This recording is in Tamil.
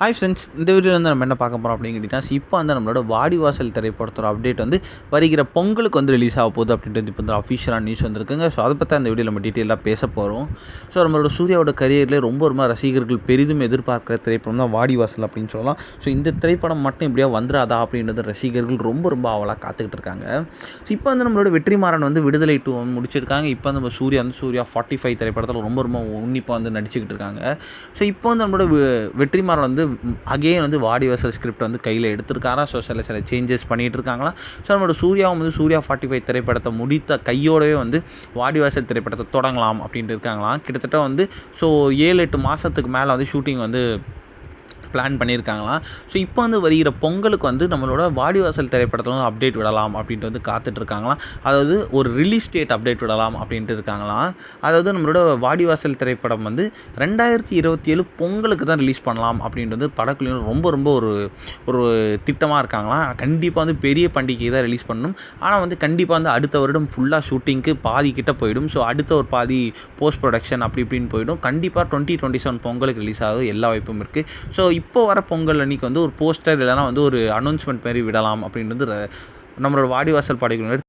ஹாய் ஃப்ரெண்ட்ஸ், இந்த வீடியோவில் வந்து நம்ம என்ன பார்க்க போகிறோம் அப்படிங்கிறது இப்போ வந்து நம்மளோட வாடிவாசல் திரைப்படத்தோட அப்டேட் வந்து வருகிற பொங்கலுக்கு வந்து ரிலீஸ் ஆக போகுது அப்படின்றது இப்போ வந்து அஃபிஷியலாக நியூஸ் வந்திருக்குங்க. ஸோ அதை பற்றி அந்த வீடியோ நம்ம டீட்டெயிலாக பேச போகிறோம். ஸோ நம்மளோட சூர்யாவோட கரியர்லேயே ரொம்ப ரசிகர்கள் பெரிதும் எதிர்பார்க்குற திரைப்படம் தான் வாடிவாசல் அப்படின்னு சொல்லலாம். ஸோ இந்த திரைப்படம் மட்டும் இப்படியா வந்துடாதா அப்படின்றது ரசிகர்கள் ரொம்ப ஆவலாக காத்துக்கிட்டு இருக்காங்க. ஸோ இப்போ வந்து நம்மளோட வெற்றிமாறன் வந்து விடுதலை 2 முடிச்சிருக்காங்க. இப்போ நம்ம சூர்யா 45 திரைப்படத்தில் ரொம்ப உன்னிப்பாக வந்து நடிச்சுக்கிட்டு இருக்காங்க. ஸோ இப்போ வந்து நம்மளோட வெற்றிமாறன் வந்து அகெயின் வந்து வாடிவாசல் ஸ்கிரிப்ட் வந்து கையில் எடுத்திருக்காரா. ஸோ சில சேஞ்சஸ் பண்ணிகிட்டு இருக்காங்களா. ஸோ நம்மளோட சூர்யாவும் வந்து சூர்யா 45 திரைப்படத்தை முடித்த கையோடவே வந்து வாடிவாசல் திரைப்படத்தை தொடங்கலாம் அப்படின்ட்டு இருக்காங்களாம். கிட்டத்தட்ட வந்து ஸோ 7-8 மாதத்துக்கு மேலே வந்து ஷூட்டிங் வந்து பிளான் பண்ணியிருக்காங்களாம். ஸோ இப்போ வந்து வருகிற பொங்கலுக்கு வந்து நம்மளோட வாடிவாசல் திரைப்படத்தில் வந்து அப்டேட் விடலாம் அப்படின்ட்டு வந்து காத்துட்ருக்காங்களாம். அதாவது ஒரு ரிலீஸ் டேட் அப்டேட் விடலாம் அப்படின்ட்டு இருக்காங்களாம். அதாவது நம்மளோட வாடிவாசல் திரைப்படம் வந்து 2027 பொங்கலுக்கு தான் ரிலீஸ் பண்ணலாம் அப்படின்ட்டு வந்து படக்குழுவினர் ரொம்ப ஒரு திட்டமாக இருக்காங்களாம். கண்டிப்பாக வந்து பெரிய பண்டிகை தான் ரிலீஸ் பண்ணணும். ஆனால் வந்து கண்டிப்பாக வந்து அடுத்த வருடம் ஃபுல்லாக ஷூட்டிங்க்கு பாதி கிட்ட போயிடும். ஸோ அடுத்த ஒரு பாதி போஸ்ட் ப்ரொடக்ஷன் அப்படி இப்படின்னு போயிடும். கண்டிப்பாக 2027 பொங்கலுக்கு ரிலீஸ் ஆகுது எல்லா வாய்ப்பும் இருக்குது. ஸோ இப்போ வர பொங்கல் அன்னைக்கு வந்து ஒரு போஸ்டர் இல்லைனா வந்து ஒரு அனௌன்ஸ்மெண்ட் மாதிரி விடலாம் அப்படின்றது நம்மளோட வாடிவாசல் படக்குழுவினர்